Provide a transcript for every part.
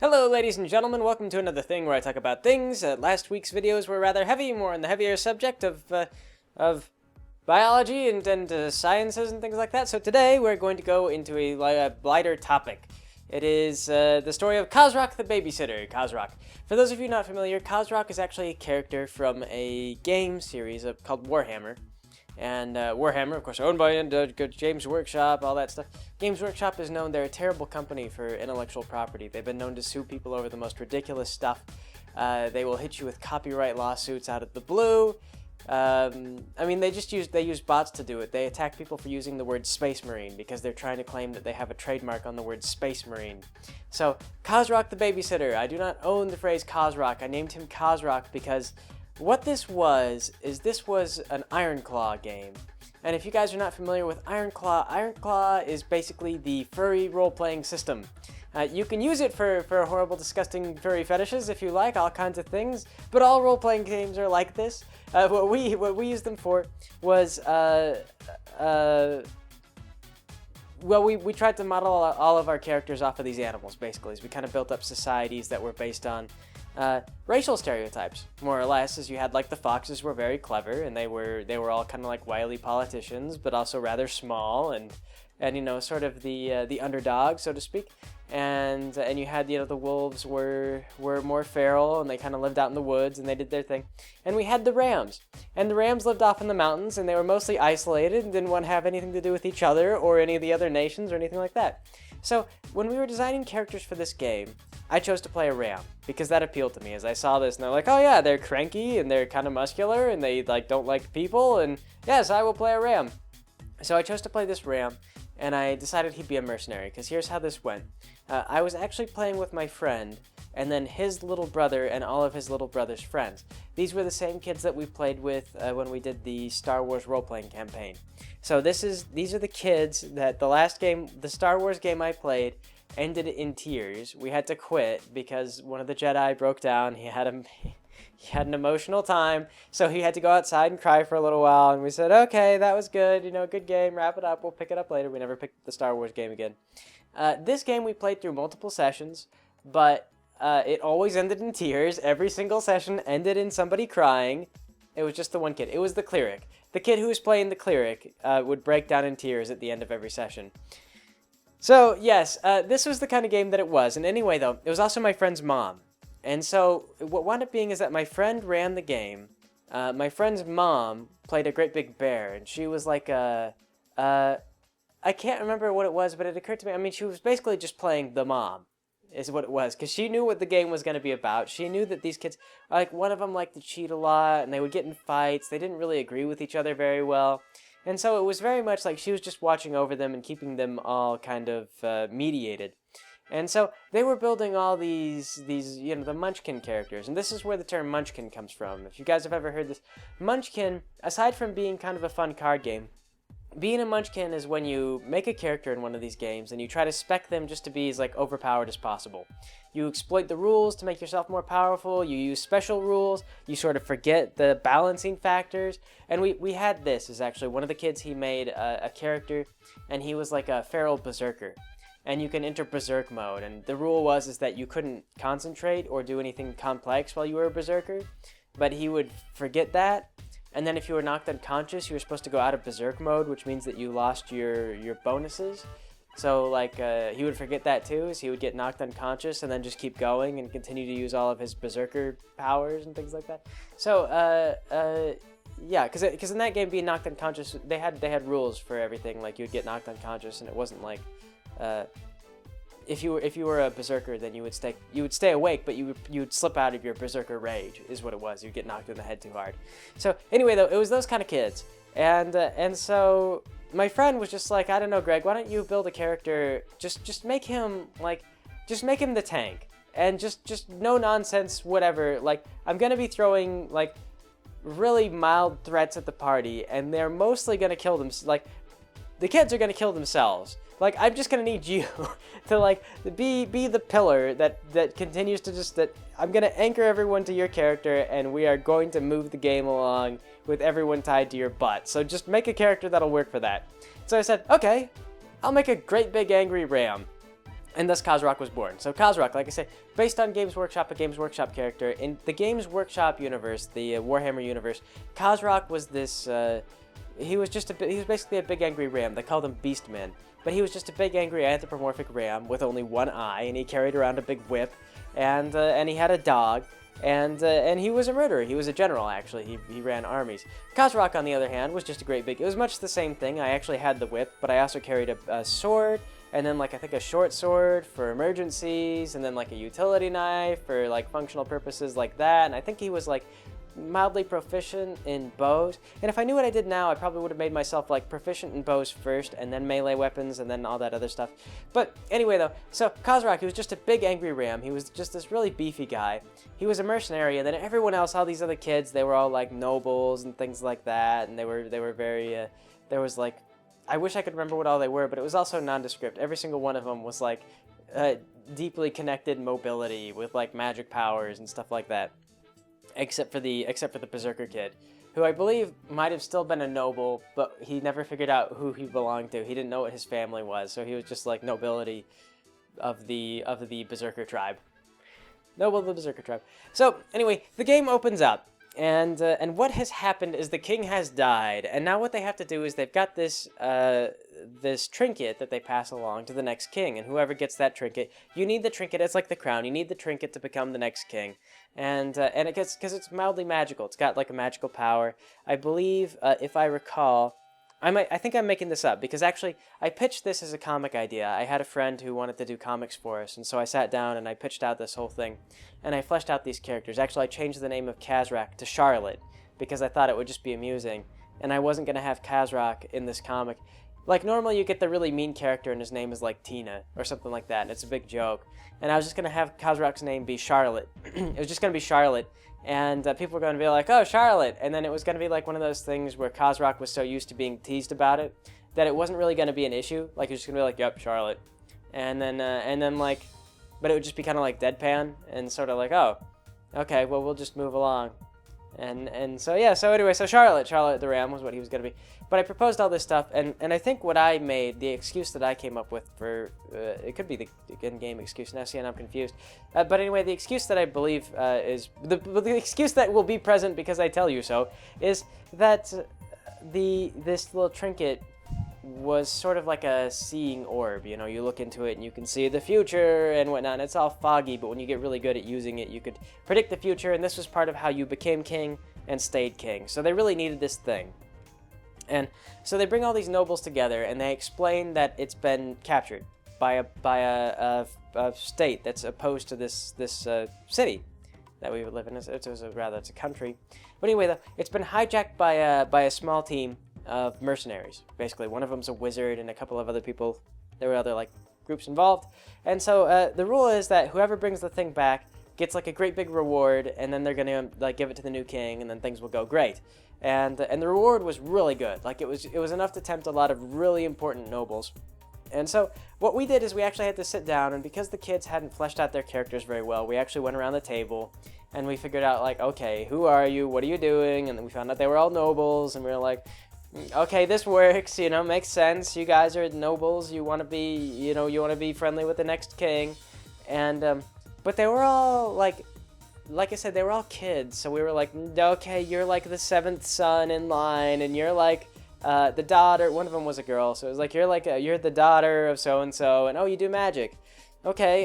Hello ladies and gentlemen, welcome to another thing where I talk about things. Last week's videos were rather heavy, more on the heavier subject of biology and sciences and things like that. So today we're going to go into a lighter topic. It is the story of Khazrak the Babysitter. Khazrak. For those of you not familiar, Khazrak is actually a character from a game series called Warhammer. And Warhammer, of course, owned by Games Workshop, all that stuff. Games Workshop is known, they're a terrible company for intellectual property. They've been known to sue people over the most ridiculous stuff. They will hit you with copyright lawsuits out of the blue. I mean, they use bots to do it. They attack people for using the word Space Marine because they're trying to claim that they have a trademark on the word Space Marine. So, Khazrak the Babysitter. I do not own the phrase Khazrak. I named him Khazrak because what this was an Ironclaw game. And if you guys are not familiar with Ironclaw is basically the furry role-playing system. You can use it for horrible, disgusting furry fetishes if you like, all kinds of things, but all role-playing games are like this. What we used them for was, well, we tried to model all of our characters off of these animals, basically. So we kind of built up societies that were based on racial stereotypes, more or less, as you had, like, the foxes were very clever, and they were all kind of like wily politicians, but also rather small, and you know, sort of the underdog, so to speak. And you had, you know, the wolves were more feral, and they kind of lived out in the woods, and they did their thing. And we had the rams, and the rams lived off in the mountains, and they were mostly isolated and didn't want to have anything to do with each other or any of the other nations or anything like that. So when we were designing characters for this game, I chose to play a ram because that appealed to me. As I saw this, and they're like, oh yeah, they're cranky and they're kind of muscular and they don't like people, and yes, I will play a ram. So I chose to play this ram, and I decided he'd be a mercenary, because here's how this went. I was actually playing with my friend, and then his little brother and all of his little brother's friends. These were the same kids that we played with when we did the Star Wars role-playing campaign. So these are the kids that the Star Wars game I played ended in tears. We had to quit because one of the Jedi broke down. He had an emotional time, so he had to go outside and cry for a little while, and we said, okay, that was good, you know, good game, wrap it up, we'll pick it up later. We never picked up the Star Wars game again. This game we played through multiple sessions, but it always ended in tears. Every single session ended in somebody crying. It was just the one kid. It was the cleric. The kid who was playing the cleric would break down in tears at the end of every session. So, yes, this was the kind of game that it was. And anyway, though, it was also my friend's mom. And so what wound up being is that my friend ran the game. My friend's mom played a great big bear, and she was like I can't remember what it was, but it occurred to me, I mean, she was basically just playing the mom, is what it was, because she knew what the game was going to be about. She knew that these kids, like, one of them liked to cheat a lot, and they would get in fights. They didn't really agree with each other very well. And so it was very much like she was just watching over them and keeping them all kind of mediated. And so they were building all these, you know, the Munchkin characters. And this is where the term Munchkin comes from. If you guys have ever heard this, Munchkin, aside from being kind of a fun card game, being a Munchkin is when you make a character in one of these games and you try to spec them just to be as, like, overpowered as possible. You exploit the rules to make yourself more powerful, you use special rules, you sort of forget the balancing factors. And we had this, is actually one of the kids, he made a character, and he was like a feral berserker. And you can enter berserk mode, and the rule is that you couldn't concentrate or do anything complex while you were a berserker, but he would forget that. And then if you were knocked unconscious, you were supposed to go out of berserk mode, which means that you lost your bonuses. So, like, he would forget that too, so he would get knocked unconscious and then just keep going and continue to use all of his berserker powers and things like that. So, yeah, because in that game, being knocked unconscious, they had rules for everything. Like, you'd get knocked unconscious, and it wasn't like, if you were a berserker, then you would stay awake, but you would slip out of your berserker rage, is what it was. You'd get knocked in the head too hard. So anyway, though, it was those kind of kids, and so my friend was just like, I don't know, Greg, why don't you build a character? Just make him the tank, and just no nonsense, whatever. Like, I'm gonna be throwing, like, really mild threats at the party, and they're mostly gonna kill them. Like, the kids are gonna kill themselves. Like, I'm just gonna need you to, like, be the pillar that continues to I'm gonna anchor everyone to your character, and we are going to move the game along with everyone tied to your butt. So just make a character that'll work for that. So I said, okay, I'll make a great big angry ram. And thus Khazrak was born. So Khazrak, like I said, based on Games Workshop, a Games Workshop character. In the Games Workshop universe, the Warhammer universe, Khazrak was this, he was basically a big angry ram. They called him Beastman. But he was just a big angry anthropomorphic ram with only one eye, and he carried around a big whip, and he had a dog, and he was a murderer. He was a general, actually. He ran armies. Khazrak, on the other hand, was just a great big... It was much the same thing. I actually had the whip, but I also carried a sword, and then, like, I think a short sword for emergencies, and then, like, a utility knife for, like, functional purposes like that, and I think he was, like, mildly proficient in bows. And if I knew what I did now, I probably would have made myself, like, proficient in bows first, and then melee weapons, and then all that other stuff. But anyway, though, so Khazrak, he was just a big angry ram. He was just this really beefy guy. He was a mercenary, and then everyone else, all these other kids, they were all, like, nobles and things like that, and they were very, there was, like, I wish I could remember what all they were, but it was also nondescript. Every single one of them was, like, deeply connected mobility with, like, magic powers and stuff like that. Except for the Berserker kid, who I believe might have still been a noble, but he never figured out who he belonged to. He didn't know what his family was, so he was just, like, nobility of the Berserker tribe. Noble of the Berserker tribe. So, anyway, the game opens up. And what has happened is the king has died, and now what they have to do is they've got this this trinket that they pass along to the next king, and whoever gets that trinket, you need the trinket. It's like the crown. You need the trinket to become the next king, and it gets, because it's mildly magical. It's got like a magical power. I believe, if I recall, I think I'm making this up, because actually I pitched this as a comic idea. I had a friend who wanted to do comics for us, and so I sat down and I pitched out this whole thing, and I fleshed out these characters. Actually, I changed the name of Khazrak to Charlotte, because I thought it would just be amusing, and I wasn't going to have Khazrak in this comic. Like, normally you get the really mean character and his name is like Tina, or something like that, and it's a big joke. And I was just going to have Khazrak's name be Charlotte. It was just going to be Charlotte. And people were going to be like, oh, Charlotte. And then it was going to be like one of those things where Khazrak was so used to being teased about it that it wasn't really going to be an issue. Like, it was just going to be like, yep, Charlotte. And then like, but it would just be kind of like deadpan and sort of like, oh, okay, well, we'll just move along. And so, yeah, so anyway, so Charlotte the Ram was what he was going to be. But I proposed all this stuff, and I think what I made, the excuse that I came up with for, it could be the in-game excuse, now see, and I'm confused. But anyway, the excuse that I believe is, the excuse that will be present because I tell you so, is that this little trinket was sort of like a seeing orb. You know, you look into it and you can see the future and whatnot, and it's all foggy, but when you get really good at using it, you could predict the future, and this was part of how you became king and stayed king. So they really needed this thing. And so they bring all these nobles together, and they explain that it's been captured by a state that's opposed to this city that we live in. It's a country. But anyway, it's been hijacked by a small team of mercenaries. Basically, one of them's a wizard, and a couple of other people. There were other like groups involved. And so the rule is that whoever brings the thing back gets like a great big reward, and then they're gonna like give it to the new king, and then things will go great. And the reward was really good. Like, it was enough to tempt a lot of really important nobles. And so what we did is we actually had to sit down, and because the kids hadn't fleshed out their characters very well, we actually went around the table and we figured out, like, okay, who are you? What are you doing? And then we found out they were all nobles, and we were like, okay, this works, you know, makes sense. You guys are nobles. You want to be friendly with the next king. And but they were all like I said, they were all kids, so we were like, okay, you're like the seventh son in line, and you're like the daughter. One of them was a girl, so it was like, you're the daughter of so and so, and oh, you do magic. Okay,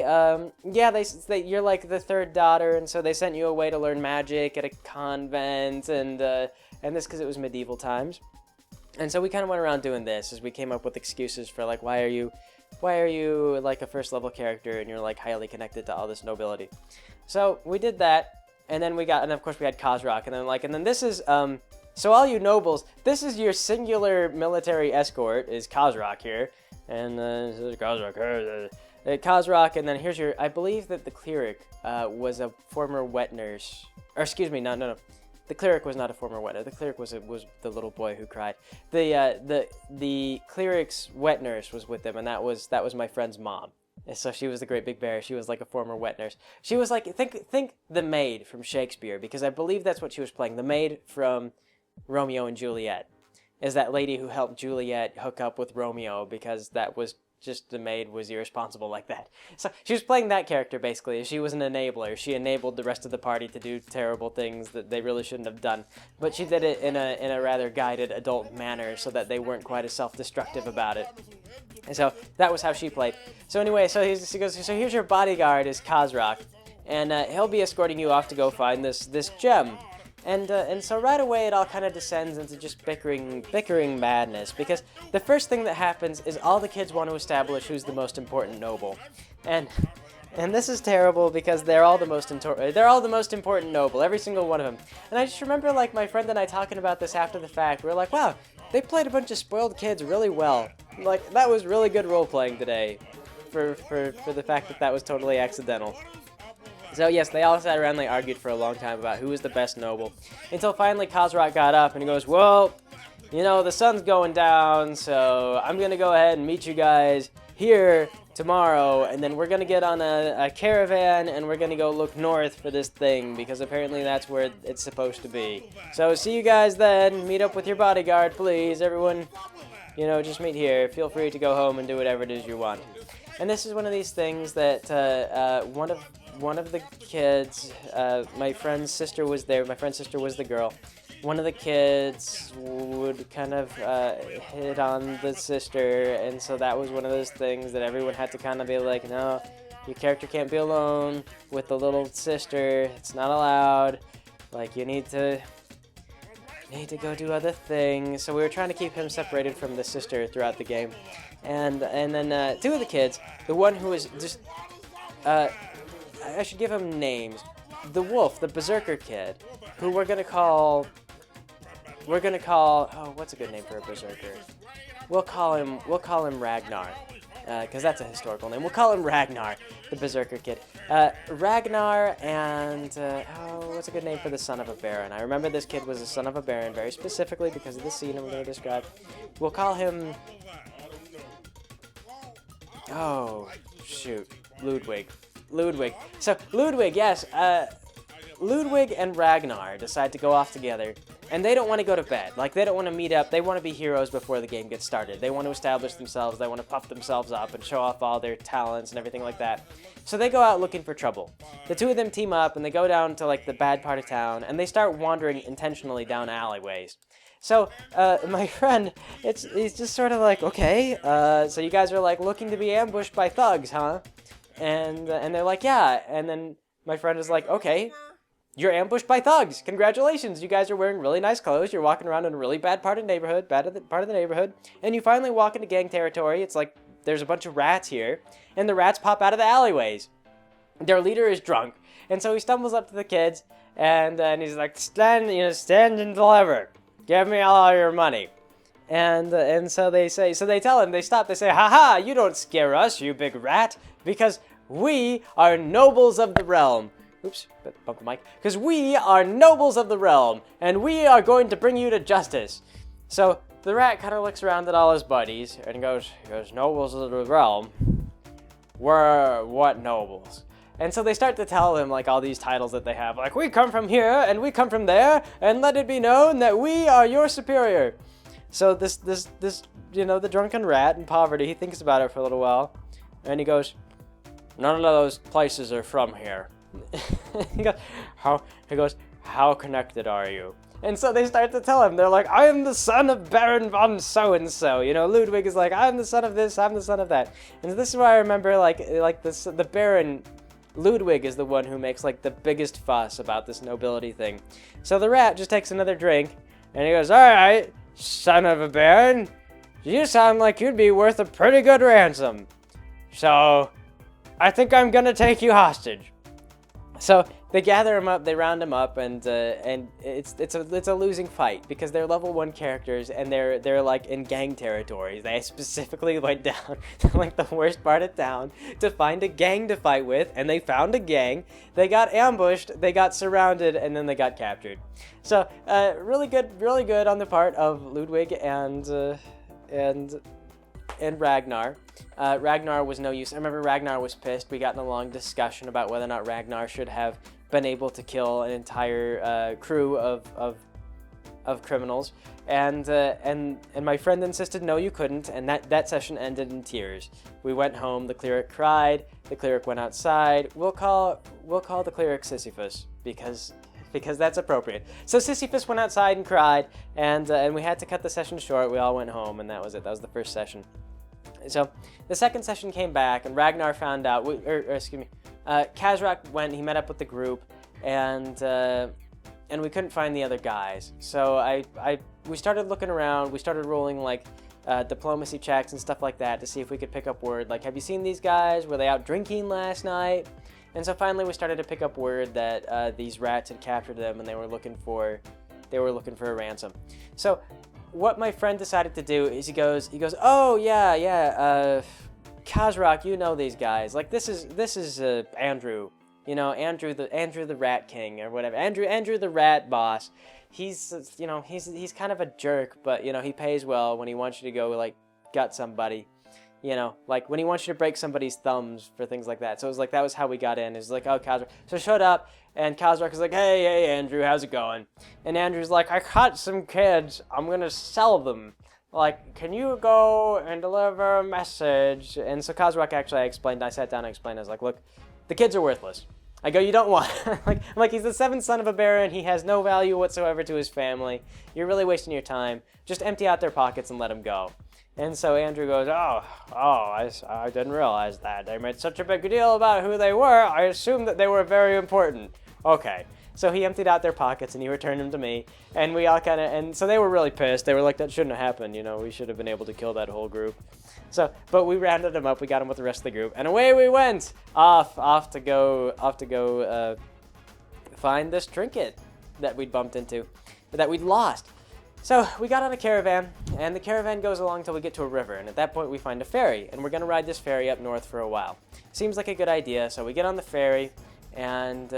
yeah, you're like the third daughter, and so they sent you away to learn magic at a convent, and this because it was medieval times. And so we kind of went around doing this as we came up with excuses for like, why are you like a first level character and you're like highly connected to all this nobility. So we did that, and then of course we had Khazrak, and then this is, so all you nobles, this is your singular military escort, is Khazrak here, and this is Khazrak, and then here's your, I believe that the cleric was a former wet nurse, or excuse me, no, the cleric was not a former wet nurse, the cleric was the little boy who cried. The cleric's wet nurse was with them, and that was my friend's mom. And so she was the great big bear. She was like a former wet nurse. She was like, think the Maid from Shakespeare, because I believe that's what she was playing. The Maid from Romeo and Juliet is that lady who helped Juliet hook up with Romeo, because just the Maid was irresponsible like that. So she was playing that character, basically. She was an enabler. She enabled the rest of the party to do terrible things that they really shouldn't have done. But she did it in a rather guided adult manner so that they weren't quite as self-destructive about it. And so that was how she played. So anyway, so he goes, so here's your bodyguard is Khazrak. And he'll be escorting you off to go find this gem. And so right away it all kind of descends into just bickering madness, because the first thing that happens is all the kids want to establish who's the most important noble. And this is terrible because they're all the most important noble, every single one of them. And I just remember like my friend and I talking about this after the fact. We were like, wow, they played a bunch of spoiled kids really well. Like, that was really good role playing today for the fact that was totally accidental. So yes, they all sat around and they argued for a long time about who was the best noble, until finally Khazrak got up and he goes, well, you know, the sun's going down, so I'm going to go ahead and meet you guys here tomorrow, and then we're going to get on a caravan and we're going to go look north for this thing, because apparently that's where it's supposed to be. So see you guys then, meet up with your bodyguard, please, everyone, you know, just meet here, feel free to go home and do whatever it is you want. And this is one of these things that one of the kids, my friend's sister was there. My friend's sister was the girl. One of the kids would kind of hit on the sister, and so that was one of those things that everyone had to kind of be like, no, your character can't be alone with the little sister. It's not allowed. Like, you need to go do other things. So we were trying to keep him separated from the sister throughout the game. And then two of the kids, the one who was just, I should give him names. The wolf, the berserker kid, who we're gonna call, oh, what's a good name for a berserker? We'll call him Ragnar, because that's a historical name. We'll call him Ragnar, the berserker kid. Ragnar and, oh, what's a good name for the son of a baron? I remember this kid was the son of a baron very specifically because of the scene I'm gonna describe. We'll call him, oh, shoot, Ludwig. So Ludwig, yes, Ludwig and Ragnar decide to go off together, and they don't want to go to bed. Like, they don't want to meet up. They want to be heroes before the game gets started. They want to establish themselves. They want to puff themselves up and show off all their talents and everything like that. So they go out looking for trouble. The two of them team up, and they go down to, like, the bad part of town, and they start wandering intentionally down alleyways. So, my friend, he's just sort of like, okay, so you guys are, like, looking to be ambushed by thugs, huh? And they're like, yeah. And then my friend is like, okay, you're ambushed by thugs. Congratulations. You guys are wearing really nice clothes. You're walking around in a really bad part of the neighborhood. And you finally walk into gang territory. It's like there's a bunch of rats here. And the rats pop out of the alleyways. Their leader is drunk. And so he stumbles up to the kids. And he's like, stand and deliver. Give me all your money. And so they tell him, they stop, they say, haha, you don't scare us, you big rat, because we are nobles of the realm. Oops, bump the mic. Because we are nobles of the realm, and we are going to bring you to justice. So the rat kind of looks around at all his buddies and goes, nobles of the realm? We're what nobles? And so they start to tell him, like, all these titles that they have, like, we come from here, and we come from there, and let it be known that we are your superior. So this, the drunken rat in poverty, he thinks about it for a little while, and he goes, none of those places are from here. He goes, how connected are you? And so they start to tell him, they're like, I am the son of Baron von so-and-so. Ludwig is like, I'm the son of this, I'm the son of that. And this is why I remember, the Baron, Ludwig is the one who makes, the biggest fuss about this nobility thing. So the rat just takes another drink, and he goes, all right, son of a baron, you sound like you'd be worth a pretty good ransom. So, I think I'm gonna take you hostage. So they gather him up, they round him up, and it's a losing fight because they're level 1 characters and they're like in gang territories. They specifically went down to the worst part of town to find a gang to fight with, and they found a gang. They got ambushed, they got surrounded, and then they got captured. So really good on the part of Ludwig and Ragnar. Ragnar was no use. I remember Ragnar was pissed. We got in a long discussion about whether or not Ragnar should have been able to kill an entire crew of of criminals, and my friend insisted no, you couldn't, and that session ended in tears. We went home. The cleric cried. The cleric went outside. We'll call the cleric Sisyphus because that's appropriate. So Sisyphus went outside and cried, and we had to cut the session short. We all went home, and that was it. That was the first session. So the second session came back, and Ragnar found out. Khazrak went. He met up with the group, and we couldn't find the other guys. So we started looking around. We started rolling like diplomacy checks and stuff like that to see if we could pick up word. Like, have you seen these guys? Were they out drinking last night? And so finally we started to pick up word that these rats had captured them, and they were looking for a ransom. So what my friend decided to do is he goes, oh yeah, Khazrak, you know these guys. Like, this is Andrew, Andrew the Rat King or whatever. Andrew the Rat Boss. He's kind of a jerk, but he pays well when he wants you to go like gut somebody. Like when he wants you to break somebody's thumbs for things like that. So it was like, that was how we got in. It was like, oh, Khazrak. So I showed up, and Khazrak was like, hey, Andrew, how's it going? And Andrew's like, I caught some kids. I'm going to sell them. Like, can you go and deliver a message? And so Khazrak actually, I sat down and explained. I was like, look, the kids are worthless. I go, you don't want I'm like, he's the seventh son of a baron. He has no value whatsoever to his family. You're really wasting your time. Just empty out their pockets and let them go. And so Andrew goes, I didn't realize that. They made such a big deal about who they were. I assumed that they were very important. Okay. So he emptied out their pockets and he returned them to me. And we all and so they were really pissed. They were like, that shouldn't have happened. We should have been able to kill that whole group. So, but we rounded them up. We got them with the rest of the group. And away we went. Off to go find this trinket that we'd bumped into, that we'd lost. So we got on a caravan, and the caravan goes along until we get to a river, and at that point we find a ferry, and we're going to ride this ferry up north for a while. Seems like a good idea, so we get on the ferry, and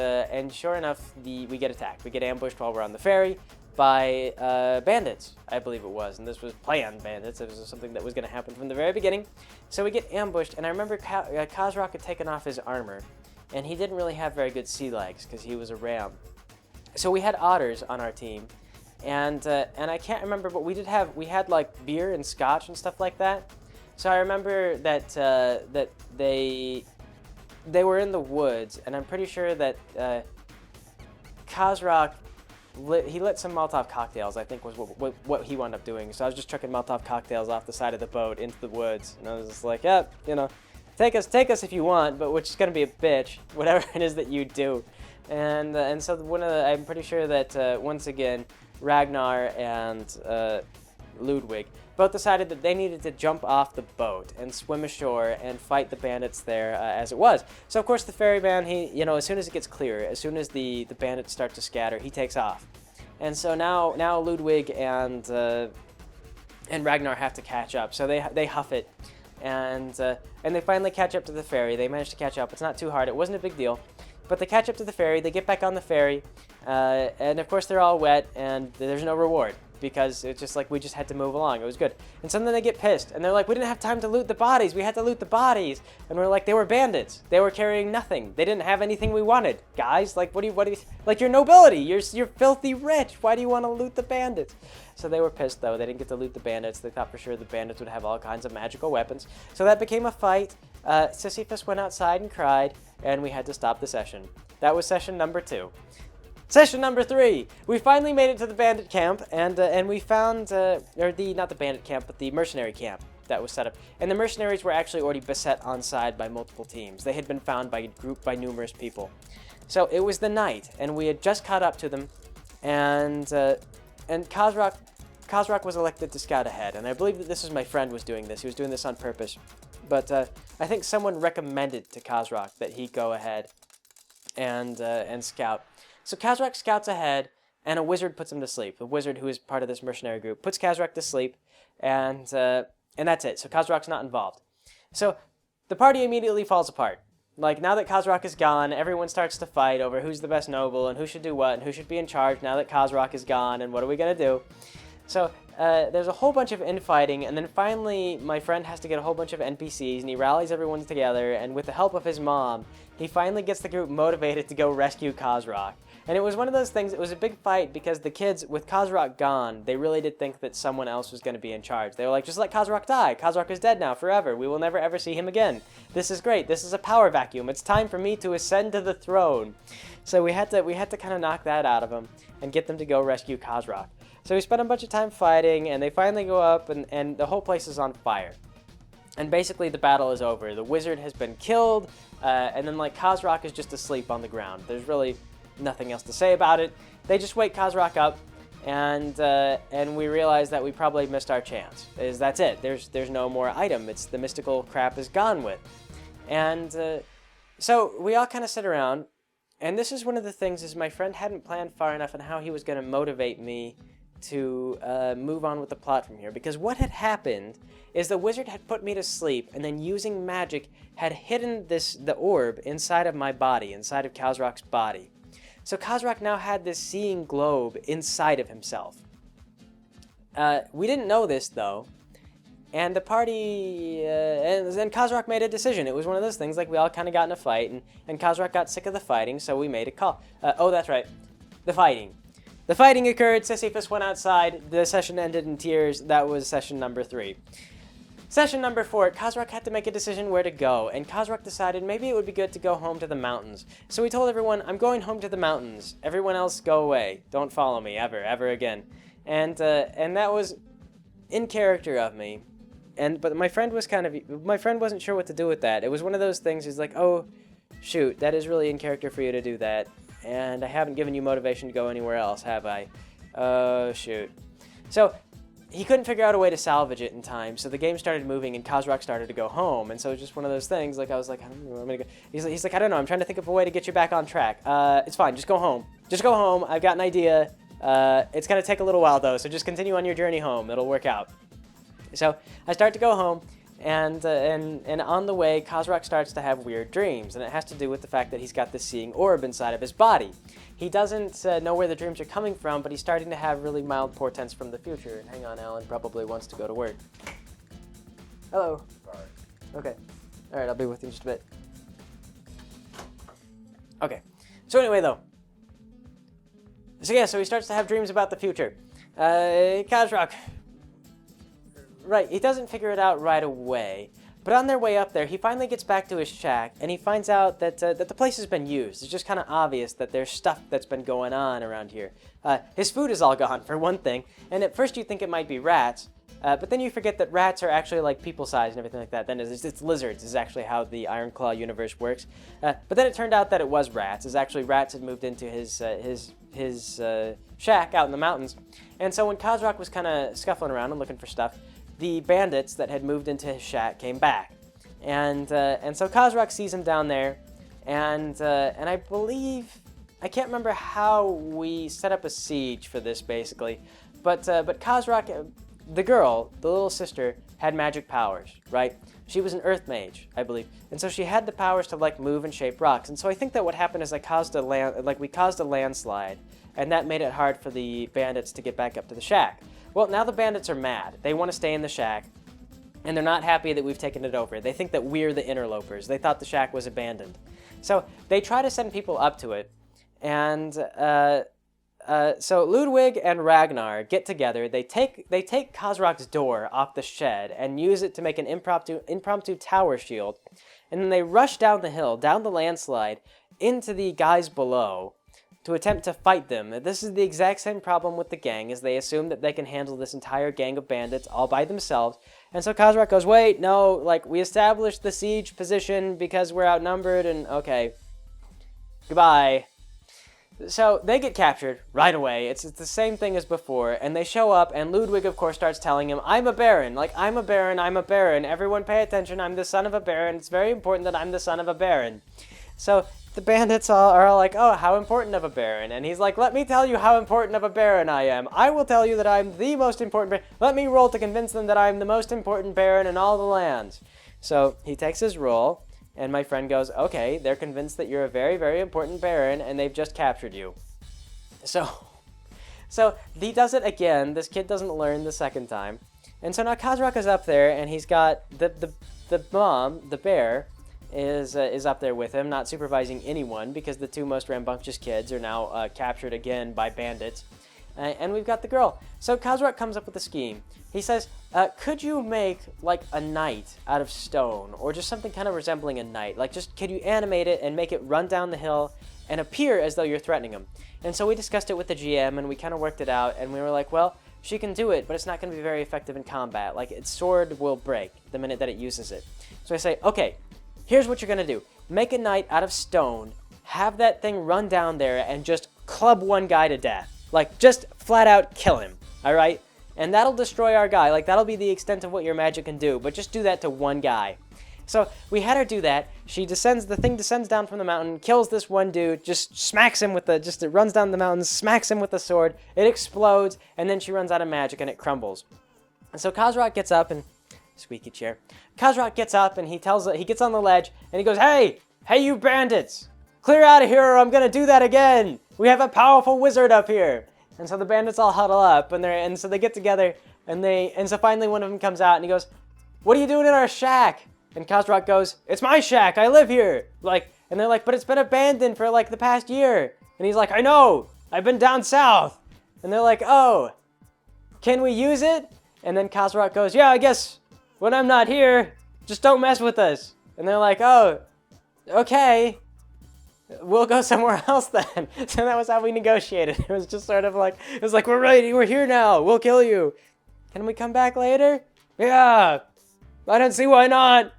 sure enough, we get attacked. We get ambushed while we're on the ferry by bandits, I believe it was, and this was planned bandits. It was something that was going to happen from the very beginning. So we get ambushed, and I remember Khazrak had taken off his armor, and he didn't really have very good sea legs because he was a ram. So we had otters on our team. And I can't remember, but we had like beer and scotch and stuff like that. So I remember that they were in the woods, and I'm pretty sure that Khazrak lit some Molotov cocktails. I think was what he wound up doing. So I was just chucking Molotov cocktails off the side of the boat into the woods, and I was just like, yeah, take us if you want, but which is gonna be a bitch, whatever it is that you do. And so I'm pretty sure that once again, Ragnar and Ludwig both decided that they needed to jump off the boat and swim ashore and fight the bandits there as it was. So of course the ferryman, he, as soon as it gets clear, as soon as the bandits start to scatter, he takes off. And so now Ludwig and Ragnar have to catch up. So they huff it, and they finally catch up to the ferry. They manage to catch up. It's not too hard. It wasn't a big deal. But they catch up to the ferry, they get back on the ferry, and of course they're all wet, and there's no reward, because it's just like we just had to move along. It was good. And so then they get pissed, and they're like, we didn't have time to loot the bodies. We had to loot the bodies. And we're like, they were bandits. They were carrying nothing. They didn't have anything we wanted. Guys, like, what do you, like, you're nobility. You're filthy rich. Why do you want to loot the bandits? So they were pissed, though. They didn't get to loot the bandits. They thought for sure the bandits would have all kinds of magical weapons. So that became a fight. Sisyphus went outside and cried, and we had to stop the session. That was session number 2. Session number 3. We finally made it to the bandit camp, and we found, not the bandit camp, but the mercenary camp that was set up. And the mercenaries were actually already beset on side by multiple teams. They had been found by numerous people. So it was the night, and we had just caught up to them, and Khazrak was elected to scout ahead, and I believe that this is my friend was doing this. He was doing this on purpose. But I think someone recommended to Khazrak that he go ahead and scout. So Khazrak scouts ahead, and a wizard puts him to sleep. The wizard, who is part of this mercenary group, puts Khazrak to sleep, and that's it. So Khazrak's not involved. So the party immediately falls apart. Like, now that Khazrak is gone, everyone starts to fight over who's the best noble and who should do what and who should be in charge now that Khazrak is gone and what are we going to do. So there's a whole bunch of infighting, and then finally my friend has to get a whole bunch of NPCs, and he rallies everyone together, and with the help of his mom, he finally gets the group motivated to go rescue Khazrak. And it was one of those things, it was a big fight because the kids, with Khazrak gone, they really did think that someone else was going to be in charge. They were like, just let Khazrak die. Khazrak is dead now forever. We will never ever see him again. This is great. This is a power vacuum. It's time for me to ascend to the throne. So we had to kind of knock that out of them and get them to go rescue Khazrak. So we spent a bunch of time fighting, and they finally go up, and the whole place is on fire. And basically the battle is over. The wizard has been killed, and then like Khazrak is just asleep on the ground. There's really nothing else to say about it. They just wake Khazrak up, and we realize that we probably missed our chance. That's it. There's no more item. It's the mystical crap is gone with. And so we all kind of sit around, and this is one of the things is my friend hadn't planned far enough on how he was going to motivate me to move on with the plot from here, because what had happened is the wizard had put me to sleep, and then using magic had hidden the orb inside of my body, inside of Khazrak's body. So Khazrak now had this seeing globe inside of himself. We didn't know this though, and the party, and then Khazrak made a decision. It was one of those things like we all kind of got in a fight, and Khazrak got sick of the fighting, so we made a call. Oh, that's right, the fighting. The fighting occurred, Sisyphus went outside, the session ended in tears. That was session number 3. Session number 4, Khazrak had to make a decision where to go, and Khazrak decided maybe it would be good to go home to the mountains. So he told everyone, I'm going home to the mountains. Everyone else go away. Don't follow me, ever again. And that was in character of me. But my friend wasn't sure what to do with that. It was one of those things, he's like, oh, shoot, that is really in character for you to do that. And I haven't given you motivation to go anywhere else, have I? Oh, shoot. So he couldn't figure out a way to salvage it in time, so the game started moving and Khazrak started to go home, and so it was just one of those things, like I was like, I don't know where I'm gonna go. He's like, I don't know, I'm trying to think of a way to get you back on track. It's fine, just go home. Just go home, I've got an idea. It's gonna take a little while though, so just continue on your journey home, it'll work out. So I start to go home, and on the way, Khazrak starts to have weird dreams, and it has to do with the fact that he's got this seeing orb inside of his body. He doesn't know where the dreams are coming from, but he's starting to have really mild portents from the future. And hang on, Alan probably wants to go to work. Hello. Sorry. Okay. All right, I'll be with you in just a bit. Okay. So anyway, though. So yeah, so he starts to have dreams about the future. Khazrak. Right, he doesn't figure it out right away. But on their way up there, he finally gets back to his shack, and he finds out that the place has been used. It's just kind of obvious that there's stuff that's been going on around here. His food is all gone, for one thing, and at first you think it might be rats, but then you forget that rats are actually like people size and everything like that. Then it's lizards is actually how the Iron Claw universe works. But then it turned out that it was rats. It's actually rats had moved into his shack out in the mountains. And so when Khazrak was kind of scuffling around and looking for stuff, the bandits that had moved into his shack came back, and so Khazrak sees him down there, and I believe, I can't remember how we set up a siege for this basically, but Khazrak, the girl, the little sister, had magic powers, right? She was an earth mage, I believe, and so she had the powers to like move and shape rocks, and so I think that what happened is we caused a landslide, and that made it hard for the bandits to get back up to the shack. Well, now the bandits are mad. They want to stay in the shack, and they're not happy that we've taken it over. They think that we're the interlopers. They thought the shack was abandoned. So they try to send people up to it, and so Ludwig and Ragnar get together. They take Khazrak's door off the shed and use it to make an impromptu tower shield, and then they rush down the hill, down the landslide, into the guys below, to attempt to fight them. This is the exact same problem with the gang, as they assume that they can handle this entire gang of bandits all by themselves. And so Khazrak goes, wait, no, like, we established the siege position because we're outnumbered, and okay, goodbye. So they get captured right away. It's the same thing as before, and they show up, and Ludwig, of course, starts telling him, I'm a baron, like, I'm a baron, everyone pay attention, I'm the son of a baron, it's very important that I'm the son of a baron. So the bandits are all like, oh, how important of a baron? And he's like, let me tell you how important of a baron I am. I will tell you that I'm the most important baron. Let me roll to convince them that I'm the most important baron in all the lands. So he takes his roll, and my friend goes, okay, they're convinced that you're a very, very important baron, and they've just captured you. So So he does it again. This kid doesn't learn the second time. And so now Khazrak is up there, and he's got the mom, the bear, is up there with him, not supervising anyone because the two most rambunctious kids are now captured again by bandits. And we've got the girl. So Khazrak comes up with a scheme. He says, could you make like a knight out of stone, or just something kind of resembling a knight? Like, just could you animate it and make it run down the hill and appear as though you're threatening him? And so we discussed it with the GM, and we kind of worked it out, and we were like, well, she can do it, but it's not going to be very effective in combat. Like, its sword will break the minute that it uses it. So I say, okay, here's what you're going to do. Make a knight out of stone, have that thing run down there, and just club one guy to death. Like, just flat out kill him, all right? And that'll destroy our guy. Like, that'll be the extent of what your magic can do, but just do that to one guy. So we had her do that. She descends, the thing descends down from the mountain, kills this one dude, just smacks him with it runs down the mountain, smacks him with the sword, it explodes, and then she runs out of magic and it crumbles. And so Khazrak gets up and, squeaky chair. Khazrak gets up and he gets on the ledge and he goes, hey you bandits, clear out of here or I'm gonna do that again. We have a powerful wizard up here. And so the bandits all huddle up and so they get together and so finally one of them comes out and he goes, what are you doing in our shack? And Khazrak goes, it's my shack, I live here. And they're like, but it's been abandoned for like the past year. And he's like, I know, I've been down south. And they're like, oh, can we use it? And then Khazrak goes, yeah, I guess when I'm not here, just don't mess with us. And they're like, oh, okay, we'll go somewhere else then. So that was how we negotiated. It was just sort of like, it was like, we're ready, we're here now, we'll kill you. Can we come back later? Yeah, I don't see why not.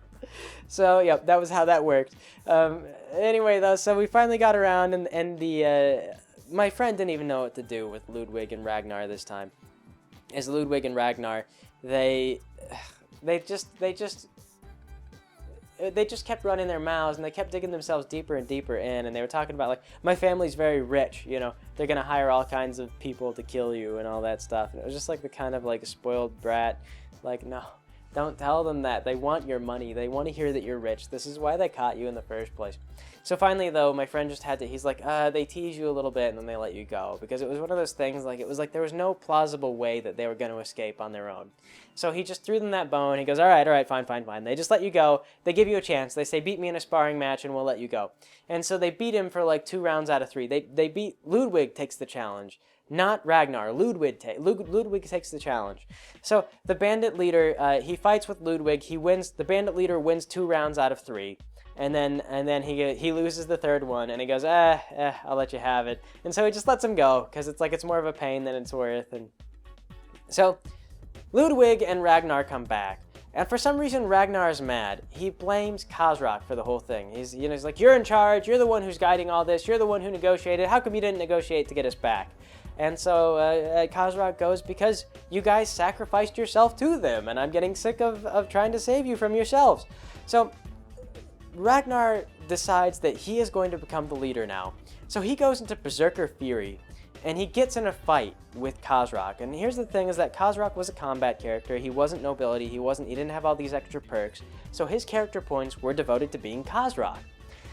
So, yeah, that was how that worked. Anyway, though, so we finally got around, and my friend didn't even know what to do with Ludwig and Ragnar this time. As Ludwig and Ragnar, they just kept running their mouths, and they kept digging themselves deeper and deeper in, and they were talking about, like, my family's very rich, you know, they're gonna hire all kinds of people to kill you and all that stuff. And it was just like the kind of, like, spoiled brat, like, no. Don't tell them that. They want your money. They want to hear that you're rich. This is why they caught you in the first place. So finally, though, my friend just had to, he's like, they tease you a little bit and then they let you go. Because it was one of those things, like, it was like there was no plausible way that they were going to escape on their own. So he just threw them that bone. He goes, all right, fine. They just let you go. They give you a chance. They say, beat me in a sparring match and we'll let you go. And so they beat him for like 2 rounds out of 3. They beat, Ludwig takes the challenge. Not Ragnar. Ludwig takes the challenge. So the bandit leader, he fights with Ludwig. He wins. The bandit leader wins 2 rounds out of 3, and then he loses the 3rd one, and he goes, I'll let you have it. And so he just lets him go because it's like it's more of a pain than it's worth. And so Ludwig and Ragnar come back. And for some reason, Ragnars Mad. He blames Khazrak for the whole thing. He's like, you're in charge. You're the one who's guiding all this. You're the one who negotiated. How come you didn't negotiate to get us back? And so Khazrak goes, because you guys sacrificed yourself to them, and I'm getting sick of trying to save you from yourselves. So Ragnar decides that he is going to become the leader now. So he goes into Berserker Fury, and he gets in a fight with Khazrak. And here's the thing, is that Khazrak was a combat character. He wasn't nobility. He didn't have all these extra perks. So his character points were devoted to being Khazrak.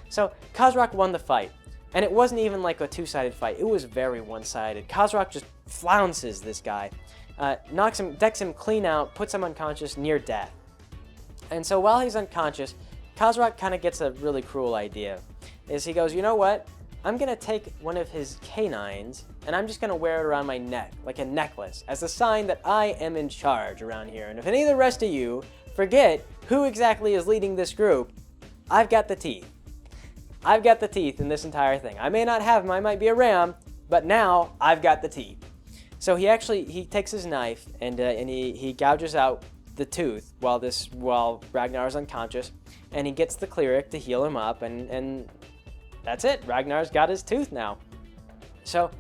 So Khazrak won the fight. And it wasn't even like a 2-sided fight. It was very one-sided. Khazrak just flounces this guy, decks him clean out, puts him unconscious near death. And so while he's unconscious, Khazrak kind of gets a really cruel idea. He goes, you know what? I'm going to take one of his canines, and I'm just going to wear it around my neck, like a necklace, as a sign that I am in charge around here. And if any of the rest of you forget who exactly is leading this group, I've got the teeth. I've got the teeth in this entire thing. I may not have them, I might be a ram, but now I've got the teeth. So he takes his knife and he gouges out the tooth while Ragnar's unconscious, and he gets the cleric to heal him up, and that's it. Ragnar's got his tooth now. So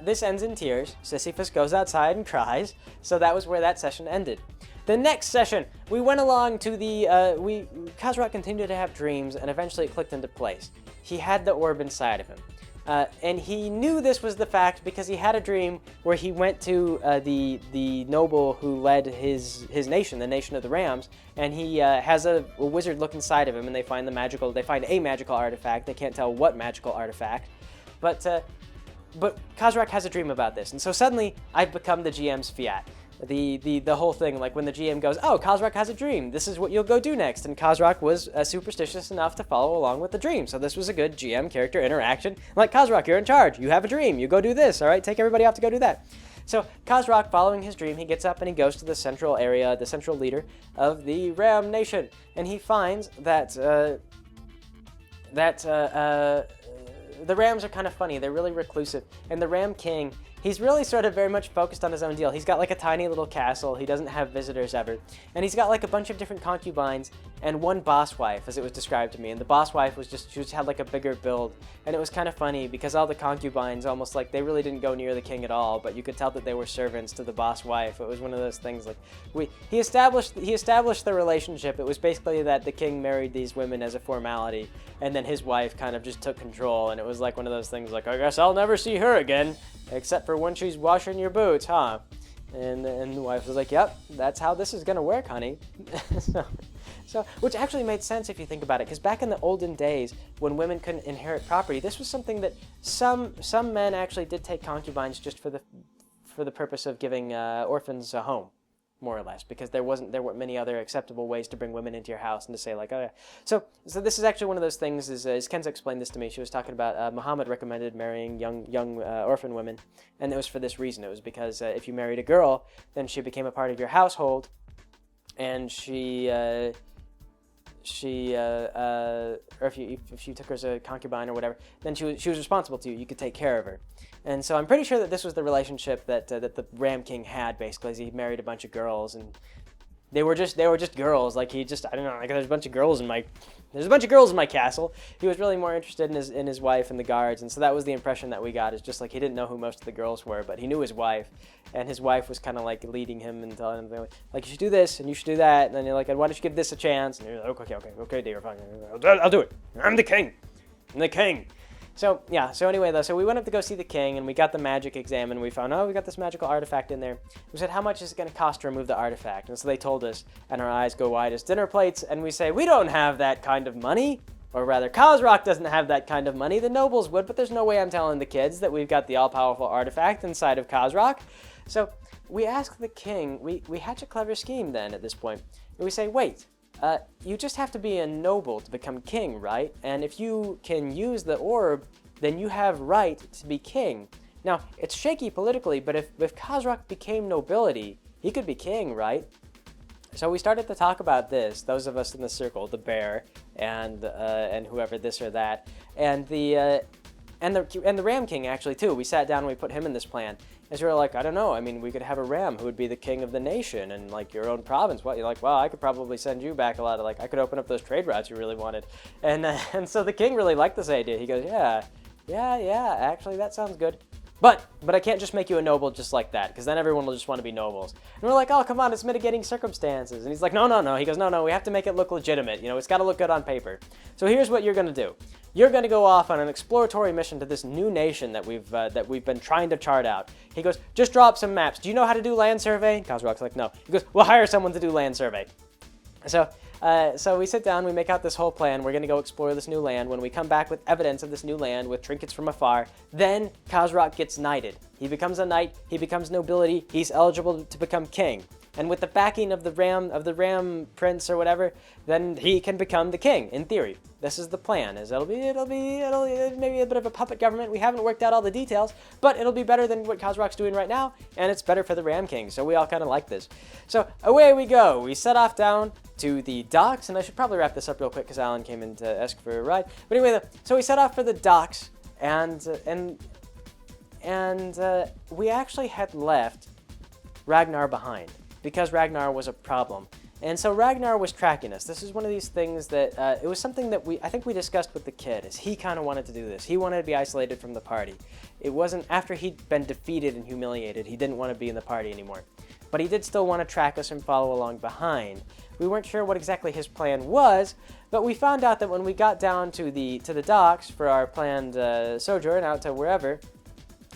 this ends in tears. Sisyphus goes outside and cries. So that was where that session ended. The next session, we went along to Khazrak continued to have dreams, and eventually it clicked into place. He had the orb inside of him. And he knew this was the fact because he had a dream where he went to the noble who led his nation, the nation of the Rams, and he has a wizard look inside of him, and they find a magical artifact. They can't tell what magical artifact, but but Khazrak has a dream about this, and so suddenly I've become the GM's fiat. The whole thing, like when the GM goes, oh, Khazrak has a dream, this is what you'll go do next, and Khazrak was superstitious enough to follow along with the dream, so this was a good GM character interaction. Like, Khazrak, you're in charge, you have a dream, you go do this, all right, take everybody off to go do that. So Khazrak, following his dream, he gets up and he goes to the central area, the central leader of the Ram Nation, and he finds that the Rams are kind of funny. They're really reclusive. And the Ram King, he's really sort of very much focused on his own deal. He's got like a tiny little castle. He doesn't have visitors ever. And he's got like a bunch of different concubines and one boss wife, as it was described to me. And the boss wife was she just had like a bigger build. And it was kind of funny because all the concubines almost like they really didn't go near the king at all, but you could tell that they were servants to the boss wife. It was one of those things like he established the relationship. It was basically that the king married these women as a formality, and then his wife kind of just took control, and it was like one of those things like, I guess I'll never see her again, except for when she's washing your boots, huh? And the wife was like, yep, that's how this is gonna work, honey. so which actually made sense if you think about it, because back in the olden days when women couldn't inherit property, this was something that some men actually did take concubines just for the purpose of giving orphans a home, more or less, because there weren't many other acceptable ways to bring women into your house and to say like, oh yeah. So this is actually one of those things, as Kenza explained this to me. She was talking about Muhammad recommended marrying young orphan women, and it was for this reason. It was because if you married a girl, then she became a part of your household, and or if you took her as a concubine or whatever, then she was responsible to you. You could take care of her. And so I'm pretty sure that this was the relationship that the Ram King had, basically, as he married a bunch of girls, and they were just girls. Like I don't know, like there's a bunch of girls in my castle. He was really more interested in his wife and the guards, and so that was the impression that we got. Is just like he didn't know who most of the girls were, but he knew his wife, and his wife was kind of like leading him and telling him like you should do this and you should do that, and then you're like, why don't you give this a chance? And you're like, okay, dear, fine, I'll do it. I'm the king. So, yeah, so anyway, though, so we went up to go see the king, and we got the magic exam, and we found, we got this magical artifact in there. We said, how much is it going to cost to remove the artifact? And so they told us, and our eyes go wide as dinner plates, and we say, we don't have that kind of money. Or rather, Khazrak doesn't have that kind of money. The nobles would, but there's no way I'm telling the kids that we've got the all-powerful artifact inside of Khazrak. So we ask the king, we hatch a clever scheme then at this point, and we say, wait, you just have to be a noble to become king, right? And if you can use the orb, then you have right to be king. Now, it's shaky politically, but if Khazrak became nobility, he could be king, right? So we started to talk about this, those of us in the circle, the bear, and whoever this or that, and the Ram King actually too. We sat down and we put him in this plan. As we were like, I don't know, I mean, we could have a ram who would be the king of the nation and like your own province. What, you're like, well, I could probably send you back a lot of, like, I could open up those trade routes you really wanted. And so the king really liked this idea. He goes, yeah, actually that sounds good. But I can't just make you a noble just like that, because then everyone will just want to be nobles. And we're like, oh, come on, it's mitigating circumstances. And he's like, no. He goes, no, we have to make it look legitimate. You know, it's got to look good on paper. So here's what you're going to do. You're going to go off on an exploratory mission to this new nation that we've been trying to chart out. He goes, just draw up some maps. Do you know how to do land survey? Khazrak's like, no. He goes, we'll hire someone to do land survey. So we sit down, we make out this whole plan. We're going to go explore this new land. When we come back with evidence of this new land, with trinkets from afar, then Khazrak gets knighted. He becomes a knight, he becomes nobility, he's eligible to become king. And with the backing of the Ram Prince or whatever, then he can become the king, in theory. This is the plan. It'll be maybe a bit of a puppet government. We haven't worked out all the details, but it'll be better than what Khazrak's doing right now, and it's better for the Ram King, so we all kind of like this. So away we go. We set off down to the docks, and I should probably wrap this up real quick because Alan came in to ask for a ride. But anyway, so we set off for the docks, and we actually had left Ragnar behind, because Ragnar was a problem. And so Ragnar was tracking us. This is one of these things that, it was something that I think we discussed with the kid, is he kind of wanted to do this. He wanted to be isolated from the party. It wasn't, after he'd been defeated and humiliated, he didn't want to be in the party anymore. But he did still want to track us and follow along behind. We weren't sure what exactly his plan was, but we found out that when we got down to the docks for our planned sojourn out to wherever,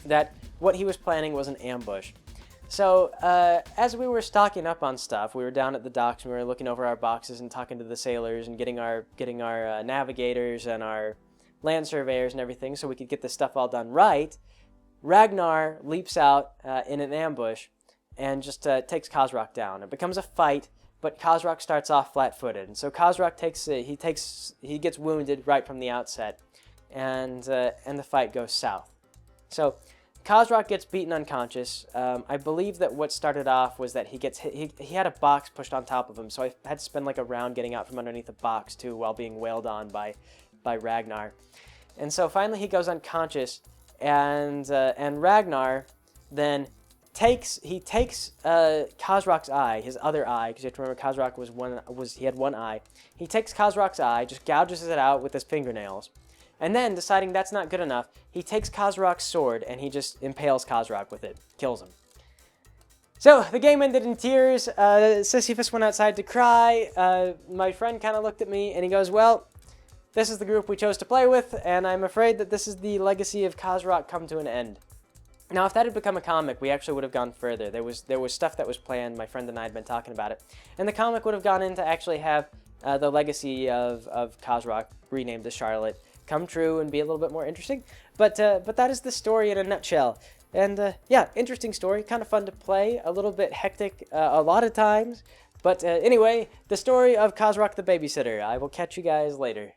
that what he was planning was an ambush. So, as we were stocking up on stuff, we were down at the docks and we were looking over our boxes and talking to the sailors and getting our navigators and our land surveyors and everything so we could get this stuff all done right. Ragnar leaps out in an ambush and just takes Khazrak down. It becomes a fight, but Khazrak starts off flat-footed, and so Khazrak he gets wounded right from the outset, and the fight goes south. So Khazrak gets beaten unconscious. I believe that what started off was that he had a box pushed on top of him, so I had to spend like a round getting out from underneath the box too while being wailed on by Ragnar. And so finally he goes unconscious, and Ragnar then takes Khazrak's eye, his other eye, because you have to remember Khazrak he had one eye. He takes Khazrak's eye, just gouges it out with his fingernails, and then, deciding that's not good enough, he takes Khazrak's sword and he just impales Khazrak with it, kills him. So the game ended in tears. Sisyphus went outside to cry. My friend kind of looked at me and he goes, "Well, this is the group we chose to play with, and I'm afraid that this is the legacy of Khazrak come to an end." Now, if that had become a comic, we actually would have gone further. There was stuff that was planned. My friend and I had been talking about it, and the comic would have gone in to actually have the legacy of Khazrak, renamed as Charlotte, come true and be a little bit more interesting. But that is the story in a nutshell. And yeah, interesting story, kind of fun to play, a little bit hectic a lot of times. But anyway, the story of Khazrak the Babysitter. I will catch you guys later.